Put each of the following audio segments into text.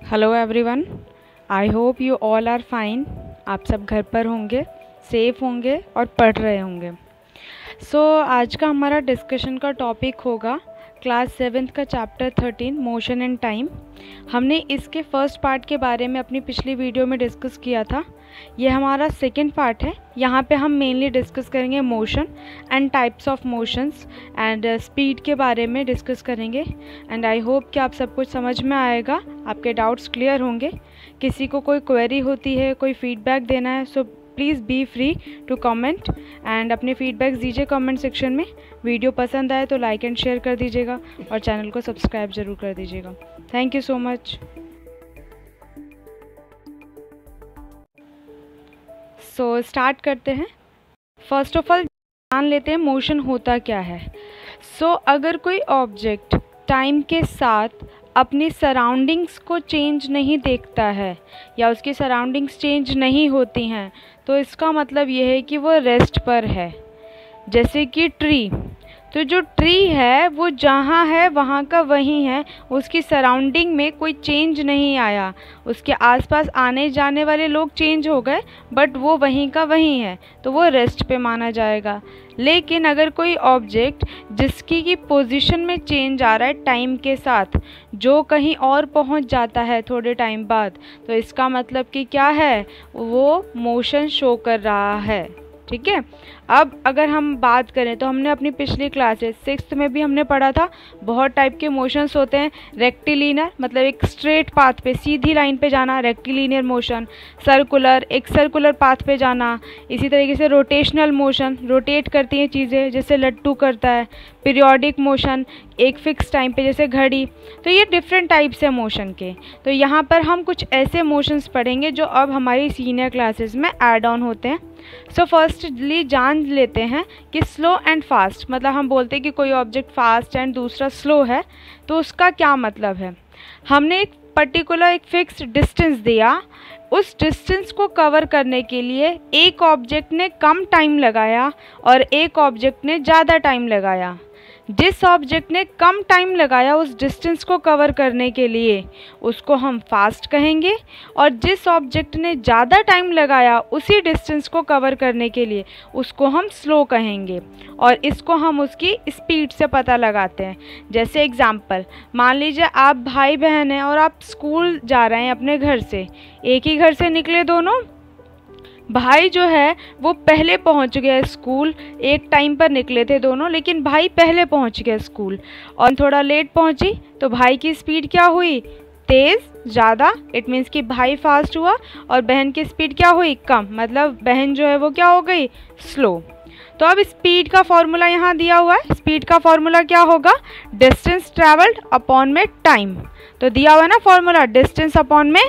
Hello everyone, I hope you all are fine. आप सब घर पर होंगे, सेफ होंगे और पढ़ रहे होंगे। आज का हमारा डिस्कशन का टॉपिक होगा क्लास 7th का चैप्टर 13 मोशन एंड टाइम। हमने इसके फर्स्ट पार्ट के बारे में अपनी पिछली वीडियो में डिस्कस किया था। ये हमारा सेकंड पार्ट है। यहाँ पे हम मेनली डिस्कस करेंगे motion and types of motions and speed के बारे में डिस्कस करेंगे। एंड आई होप कि आप सब कुछ समझ में आएगा, आपके डाउट्स क्लियर होंगे। किसी को कोई क्वेरी होती है, कोई फीडबैक देना है, so please be free to comment and अपने फीडबैक्स दीजिए कमेंट सेक्शन में। वीडियो पसंद आए तो लाइक एंड शेयर कर दीजिएगा और चैनल को सब्सक्राइब ज़रूर कर दीजिएगा। Thank you so much. Start करते हैं। फर्स्ट ऑफ ऑल जान लेते हैं मोशन होता क्या है। अगर कोई ऑब्जेक्ट टाइम के साथ अपनी सराउंडिंग्स को चेंज नहीं देखता है या उसकी सराउंडिंग्स चेंज नहीं होती हैं तो इसका मतलब ये है कि वो रेस्ट पर है। जैसे कि ट्री, तो जो ट्री है वो जहाँ है वहाँ का वहीं है, उसकी सराउंडिंग में कोई चेंज नहीं आया। उसके आसपास आने जाने वाले लोग चेंज हो गए बट वो वहीं का वहीं है, तो वो रेस्ट पे माना जाएगा। लेकिन अगर कोई ऑब्जेक्ट जिसकी की पोजीशन में चेंज आ रहा है टाइम के साथ, जो कहीं और पहुंच जाता है थोड़े टाइम बाद, तो इसका मतलब कि क्या है, वो मोशन शो कर रहा है। ठीक है। अब अगर हम बात करें तो हमने अपनी पिछली क्लासेस 6th में भी हमने पढ़ा था, बहुत टाइप के मोशंस होते हैं। रेक्टिलिनियर मतलब एक स्ट्रेट पाथ पे, सीधी लाइन पे जाना, रेक्टिलिनियर मोशन। सर्कुलर, एक सर्कुलर पाथ पे जाना। इसी तरीके से रोटेशनल मोशन, रोटेट करती हैं चीज़ें जैसे लट्टू करता है। पीरियोडिक मोशन, एक फिक्स टाइम पे जैसे घड़ी। तो ये डिफरेंट टाइप्स है मोशन के। तो यहाँ पर हम कुछ ऐसे मोशंस पढ़ेंगे जो अब हमारी सीनियर क्लासेस में ऐड ऑन होते हैं। फर्स्टली जान लेते हैं कि स्लो एंड फास्ट, मतलब हम बोलते हैं कि कोई ऑब्जेक्ट फास्ट एंड दूसरा स्लो है, तो उसका क्या मतलब है। हमने एक पर्टिकुलर एक फिक्स डिस्टेंस दिया, उस डिस्टेंस को कवर करने के लिए एक ऑब्जेक्ट ने कम टाइम लगाया और एक ऑब्जेक्ट ने ज़्यादा टाइम लगाया। जिस ऑब्जेक्ट ने कम टाइम लगाया उस डिस्टेंस को कवर करने के लिए उसको हम फास्ट कहेंगे, और जिस ऑब्जेक्ट ने ज़्यादा टाइम लगाया उसी डिस्टेंस को कवर करने के लिए उसको हम स्लो कहेंगे। और इसको हम उसकी स्पीड से पता लगाते हैं। जैसे एग्जांपल, मान लीजिए आप भाई बहन हैं और आप स्कूल जा रहे हैं अपने घर से, एक ही घर से निकले दोनों। भाई जो है वो पहले पहुंच गया स्कूल, एक टाइम पर निकले थे दोनों, लेकिन भाई पहले पहुंच गया स्कूल और थोड़ा लेट पहुंची, तो भाई की स्पीड क्या हुई, तेज़, ज़्यादा। इट मीन्स कि भाई फास्ट हुआ और बहन की स्पीड क्या हुई, कम, मतलब बहन जो है वो क्या हो गई, स्लो। तो अब स्पीड का फॉर्मूला यहाँ दिया हुआ है। स्पीड का फॉर्मूला क्या होगा, डिस्टेंस ट्रैवल्ड अपॉन में टाइम। तो दिया हुआ है ना फॉर्मूला, डिस्टेंस अपॉन में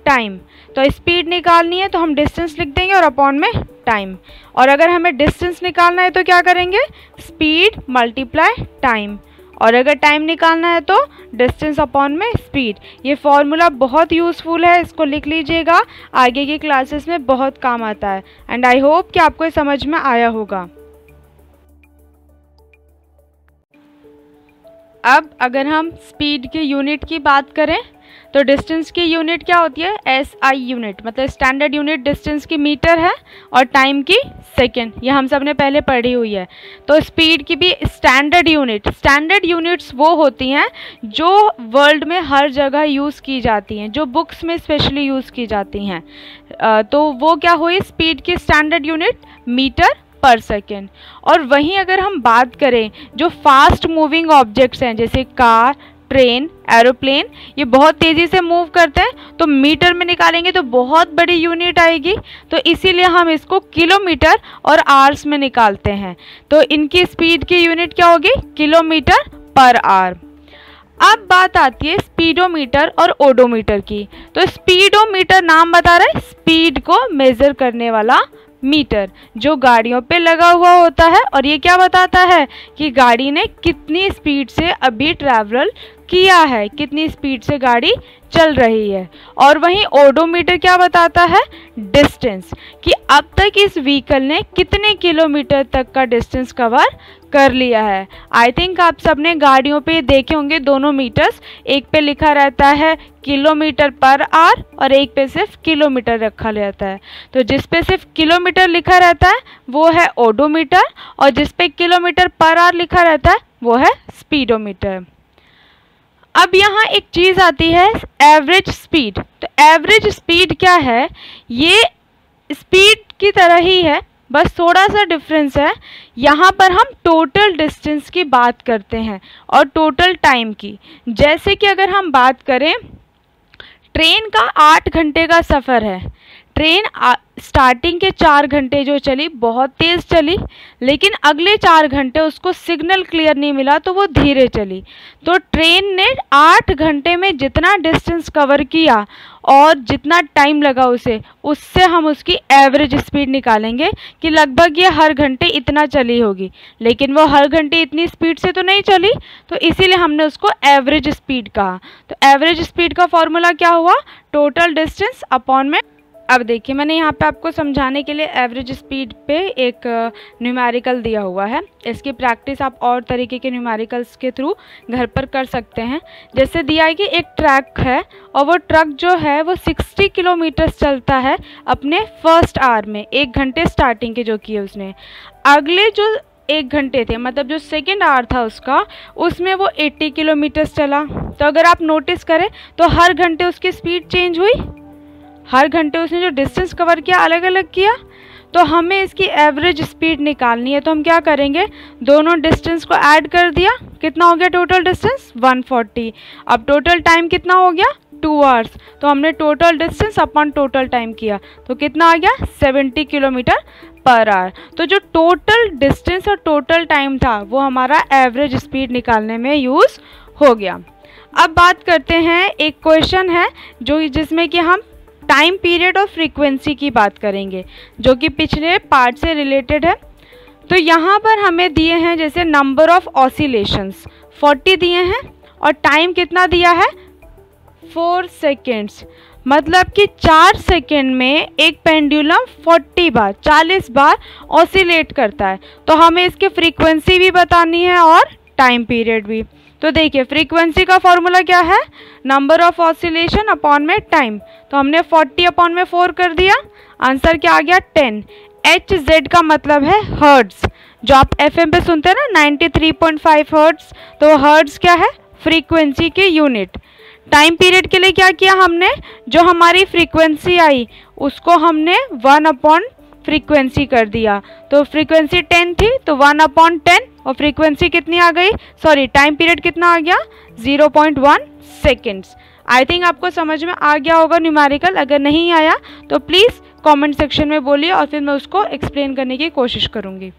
टाइम। तो स्पीड निकालनी है तो हम डिस्टेंस लिख देंगे और अपॉन में टाइम। और अगर हमें डिस्टेंस निकालना है तो क्या करेंगे, स्पीड मल्टीप्लाई टाइम। और अगर टाइम निकालना है तो डिस्टेंस अपॉन में स्पीड। ये फॉर्मूला बहुत यूज़फुल है, इसको लिख लीजिएगा, आगे की क्लासेस में बहुत काम आता है। एंड आई होप कि आपको समझ में आया होगा। अब अगर हम स्पीड की यूनिट की बात करें तो डिस्टेंस की यूनिट क्या होती है, SI यूनिट, मतलब स्टैंडर्ड यूनिट डिस्टेंस की मीटर है और टाइम की सेकेंड। ये हम सब ने पहले पढ़ी हुई है। तो स्पीड की भी स्टैंडर्ड यूनिट्स वो होती हैं जो वर्ल्ड में हर जगह यूज़ की जाती हैं, जो बुक्स में स्पेशली यूज़ की जाती हैं। तो वो क्या हुई, स्पीड की स्टैंडर्ड यूनिट मीटर पर सेकेंड। और वहीं अगर हम बात करें जो फास्ट मूविंग ऑब्जेक्ट्स हैं जैसे कार, ट्रेन, एरोप्लेन, ये बहुत तेज़ी से मूव करते हैं, तो मीटर में निकालेंगे तो बहुत बड़ी यूनिट आएगी। तो इसीलिए हम इसको किलोमीटर और आवर्स में निकालते हैं। तो इनकी स्पीड की यूनिट क्या होगी, किलोमीटर पर आवर। अब बात आती है स्पीडोमीटर और ओडोमीटर की। तो स्पीडोमीटर नाम बता रहा है स्पीड को मेज़र करने वाला मीटर, जो गाड़ियों पे लगा हुआ होता है, और ये क्या बताता है कि गाड़ी ने कितनी स्पीड से अभी ट्रैवल किया है, कितनी स्पीड से गाड़ी चल रही है। और वहीं ओडोमीटर क्या बताता है, डिस्टेंस, कि अब तक इस व्हीकल ने कितने किलोमीटर तक का डिस्टेंस कवर कर लिया है। आई थिंक आप सबने गाड़ियों पे देखे होंगे दोनों मीटर्स, एक पे लिखा रहता है किलोमीटर पर आवर और एक पे सिर्फ किलोमीटर रखा रहता है। तो जिस पे सिर्फ किलोमीटर लिखा रहता है वो है ओडोमीटर, और जिस पे किलोमीटर पर आवर लिखा रहता है वो है स्पीडोमीटर। अब यहाँ एक चीज़ आती है एवरेज स्पीड। तो एवरेज स्पीड क्या है, ये स्पीड की तरह ही है, बस थोड़ा सा डिफरेंस है। यहाँ पर हम टोटल डिस्टेंस की बात करते हैं और टोटल टाइम की। जैसे कि अगर हम बात करें, ट्रेन का 8 घंटे का सफ़र है, ट्रेन स्टार्टिंग के 4 घंटे जो चली बहुत तेज़ चली, लेकिन अगले 4 घंटे उसको सिग्नल क्लियर नहीं मिला तो वो धीरे चली। तो ट्रेन ने 8 घंटे में जितना डिस्टेंस कवर किया और जितना टाइम लगा उसे, उससे हम उसकी एवरेज स्पीड निकालेंगे कि लगभग ये हर घंटे इतना चली होगी। लेकिन वो हर घंटे इतनी स्पीड से तो नहीं चली, तो इसीलिए हमने उसको एवरेज स्पीड कहा। तो एवरेज स्पीड का फॉर्मूला क्या हुआ, टोटल डिस्टेंस अपॉन में। अब देखिए मैंने यहाँ पे आपको समझाने के लिए एवरेज स्पीड पे एक न्यूमेरिकल दिया हुआ है। इसकी प्रैक्टिस आप और तरीके के न्यूमेरिकल्स के थ्रू घर पर कर सकते हैं। जैसे दिया है कि एक ट्रक है और वो ट्रक जो है वो 60 किलोमीटर चलता है अपने फर्स्ट आवर में, 1 घंटे स्टार्टिंग के जो किए उसने। अगले जो 1 घंटे थे, मतलब जो सेकेंड आवर था उसका, उसमें वो 80 किलोमीटर चला। तो अगर आप नोटिस करें तो हर घंटे उसकी स्पीड चेंज हुई, हर घंटे उसने जो डिस्टेंस कवर किया अलग अलग किया। तो हमें इसकी एवरेज स्पीड निकालनी है, तो हम क्या करेंगे, दोनों डिस्टेंस को ऐड कर दिया, कितना हो गया टोटल डिस्टेंस 140। अब टोटल टाइम कितना हो गया 2 आवर्स। तो हमने total distance upon total time किया तो कितना आ गया 70 किलोमीटर पर आवर। तो जो टोटल डिस्टेंस और टोटल टाइम था वो हमारा एवरेज स्पीड निकालने में यूज़ हो गया। अब बात करते हैं, एक क्वेश्चन है जिसमें कि हम टाइम पीरियड और फ्रीक्वेंसी की बात करेंगे, जो कि पिछले पार्ट से रिलेटेड है। तो यहाँ पर हमें दिए हैं जैसे नंबर ऑफ ऑसिलेशंस 40 दिए हैं और टाइम कितना दिया है 4 सेकेंड्स। मतलब कि 4 सेकेंड में एक पेंडुलम 40 बार ऑसिलेट करता है। तो हमें इसकी फ्रीक्वेंसी भी बतानी है और टाइम पीरियड भी। तो देखिए फ्रीक्वेंसी का फॉर्मूला क्या है, नंबर ऑफ ऑसिलेशन अपॉन में टाइम। तो हमने 40 अपॉन में 4 कर दिया, आंसर क्या आ गया 10। HZ का मतलब है हर्ट्ज़, जो आप FM पे सुनते हैं ना 93.5 हर्ट्ज़, तो हर्ट्ज़ क्या है फ्रीक्वेंसी के यूनिट। टाइम पीरियड के लिए क्या किया हमने, जो हमारी फ्रीक्वेंसी आई उसको हमने 1 अपॉन फ्रीक्वेंसी कर दिया। तो फ्रीक्वेंसी 10 थी तो 1/10 और फ्रीक्वेंसी कितनी आ गई, सॉरी टाइम पीरियड कितना आ गया 0.1 सेकेंड्स। आई थिंक आपको समझ में आ गया होगा न्यूमेरिकल। अगर नहीं आया तो प्लीज़ कमेंट सेक्शन में बोलिए और फिर मैं उसको एक्सप्लेन करने की कोशिश करूँगी।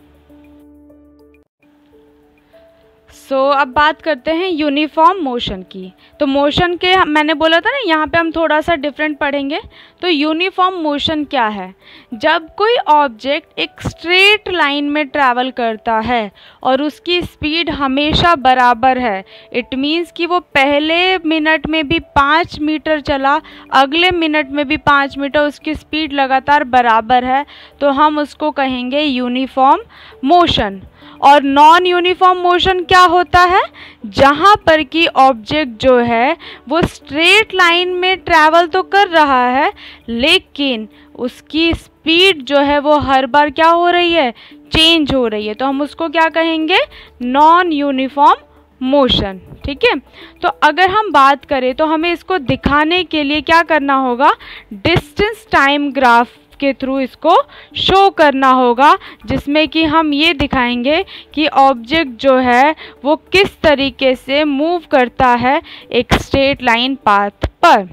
अब बात करते हैं यूनिफॉर्म मोशन की। तो मोशन के मैंने बोला था ना यहाँ पे हम थोड़ा सा डिफरेंट पढ़ेंगे। तो यूनिफॉर्म मोशन क्या है, जब कोई ऑब्जेक्ट एक स्ट्रेट लाइन में ट्रैवल करता है और उसकी स्पीड हमेशा बराबर है। इट मीन्स कि वो पहले मिनट में भी 5 मीटर चला, अगले मिनट में भी 5 मीटर, उसकी स्पीड लगातार बराबर है, तो हम उसको कहेंगे यूनिफॉर्म मोशन। और नॉन यूनिफॉर्म मोशन क्या होता है, जहाँ पर कि ऑब्जेक्ट जो है वो स्ट्रेट लाइन में ट्रैवल तो कर रहा है लेकिन उसकी स्पीड जो है वो हर बार क्या हो रही है, चेंज हो रही है। तो हम उसको क्या कहेंगे, नॉन यूनिफॉर्म मोशन। ठीक है, तो अगर हम बात करें तो हमें इसको दिखाने के लिए क्या करना होगा, डिस्टेंस टाइम ग्राफ के थ्रू इसको शो करना होगा, जिसमें कि हम ये दिखाएंगे कि ऑब्जेक्ट जो है वो किस तरीके से मूव करता है एक स्ट्रेट लाइन पाथ पर।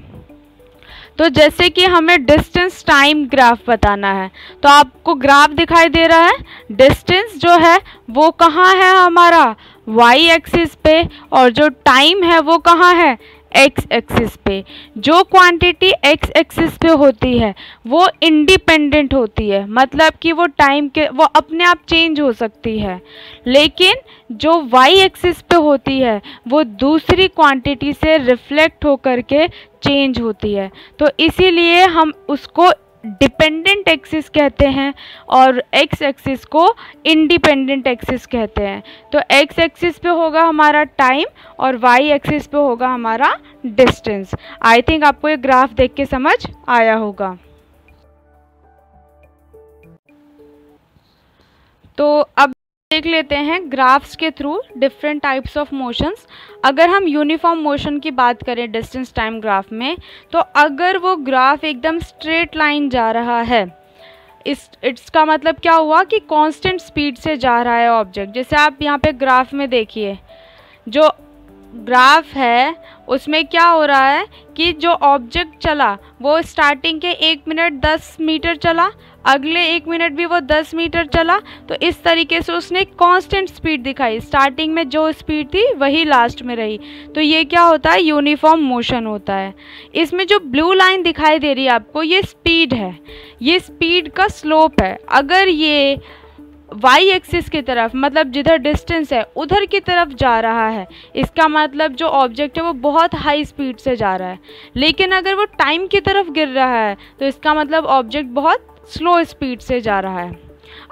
तो जैसे कि हमें डिस्टेंस टाइम ग्राफ बताना है, तो आपको ग्राफ दिखाई दे रहा है, डिस्टेंस जो है वो कहाँ है हमारा y एक्सिस पे और जो टाइम है वो कहाँ है एक्स एक्सिस पे। जो क्वांटिटी एक्स एक्सिस पे होती है वो इंडिपेंडेंट होती है, मतलब कि वो टाइम के वो अपने आप चेंज हो सकती है, लेकिन जो वाई एक्सिस पे होती है वो दूसरी क्वांटिटी से रिफ्लेक्ट होकर के चेंज होती है। तो इसीलिए हम उसको डिपेंडेंट एक्सिस कहते हैं और एक्स एक्सिस को इंडिपेंडेंट एक्सिस कहते हैं। तो एक्स एक्सिस पे होगा हमारा टाइम और वाई एक्सिस पे होगा हमारा डिस्टेंस। आई थिंक आपको ये ग्राफ देख के समझ आया होगा। तो अब देख लेते हैं ग्राफ्स के through different types of motions. अगर हम यूनिफॉर्म मोशन की बात करें डिस्टेंस टाइम ग्राफ में, तो अगर वो ग्राफ एकदम स्ट्रेट लाइन जा रहा है, इसका मतलब क्या हुआ कि कांस्टेंट स्पीड से जा रहा है ऑब्जेक्ट। जैसे आप यहाँ पे ग्राफ में देखिए, जो ग्राफ है उसमें क्या हो रहा है कि जो ऑब्जेक्ट चला वो स्टार्टिंग के 1 मिनट 10 मीटर चला, अगले 1 मिनट भी वो 10 मीटर चला। तो इस तरीके से उसने कांस्टेंट स्पीड दिखाई, स्टार्टिंग में जो स्पीड थी वही लास्ट में रही। तो ये क्या होता है, यूनिफॉर्म मोशन होता है। इसमें जो ब्लू लाइन दिखाई दे रही है आपको, ये स्पीड है, ये स्पीड का स्लोप है। अगर ये वाई एक्सिस की तरफ, मतलब जिधर डिस्टेंस है उधर की तरफ जा रहा है, इसका मतलब जो ऑब्जेक्ट है वो बहुत हाई स्पीड से जा रहा है। लेकिन अगर वो टाइम की तरफ गिर रहा है तो इसका मतलब ऑब्जेक्ट बहुत स्लो स्पीड से जा रहा है।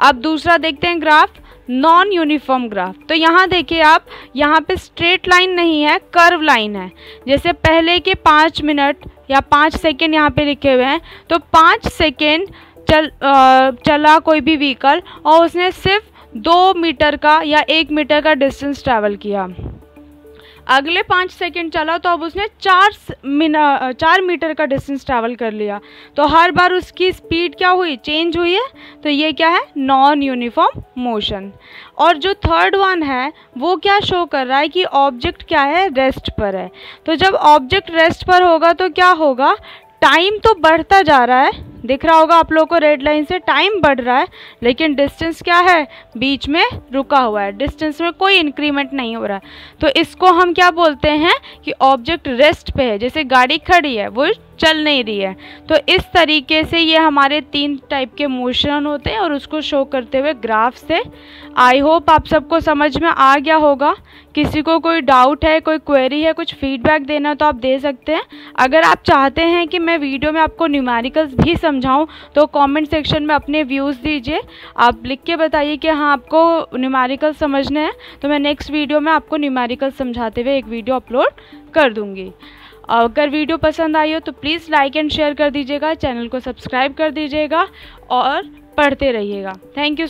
अब दूसरा देखते हैं ग्राफ, नॉन यूनिफॉर्म ग्राफ। तो यहाँ देखिए आप, यहाँ पे स्ट्रेट लाइन नहीं है, कर्व लाइन है। जैसे पहले के 5 मिनट या 5 सेकेंड यहाँ पे लिखे हुए हैं, तो 5 सेकेंड चला कोई भी व्हीकल और उसने सिर्फ 2 मीटर का या 1 मीटर का डिस्टेंस ट्रैवल किया। अगले 5 सेकेंड चला तो अब उसने 4 मीटर का डिस्टेंस ट्रैवल कर लिया। तो हर बार उसकी स्पीड क्या हुई, चेंज हुई है। तो ये क्या है, नॉन यूनिफॉर्म मोशन। और जो थर्ड वन है वो क्या शो कर रहा है कि ऑब्जेक्ट क्या है, रेस्ट पर है। तो जब ऑब्जेक्ट रेस्ट पर होगा तो क्या होगा, टाइम तो बढ़ता जा रहा है, दिख रहा होगा आप लोगों को रेड लाइन से, टाइम बढ़ रहा है, लेकिन डिस्टेंस क्या है, बीच में रुका हुआ है, डिस्टेंस में कोई इंक्रीमेंट नहीं हो रहा है। तो इसको हम क्या बोलते हैं कि ऑब्जेक्ट रेस्ट पे है। जैसे गाड़ी खड़ी है, वो चल नहीं रही है। तो इस तरीके से ये हमारे 3 टाइप के मोशन होते हैं और उसको शो करते हुए ग्राफ से। आई होप आप सबको समझ में आ गया होगा। किसी को कोई डाउट है, कोई क्वेरी है, कुछ फीडबैक देना तो आप दे सकते हैं। अगर आप चाहते हैं कि मैं वीडियो में आपको न्यूमेरिकल्स भी समझाऊं तो कमेंट सेक्शन में अपने व्यूज़ दीजिए। आप लिख के बताइए कि हाँ आपको न्यूमेरिकल समझने हैं, तो मैं नेक्स्ट वीडियो में आपको न्यूमेरिकल समझाते हुए एक वीडियो अपलोड कर दूँगी। अगर वीडियो पसंद आई हो तो प्लीज़ लाइक एंड शेयर कर दीजिएगा, चैनल को सब्सक्राइब कर दीजिएगा और पढ़ते रहिएगा। Thank you.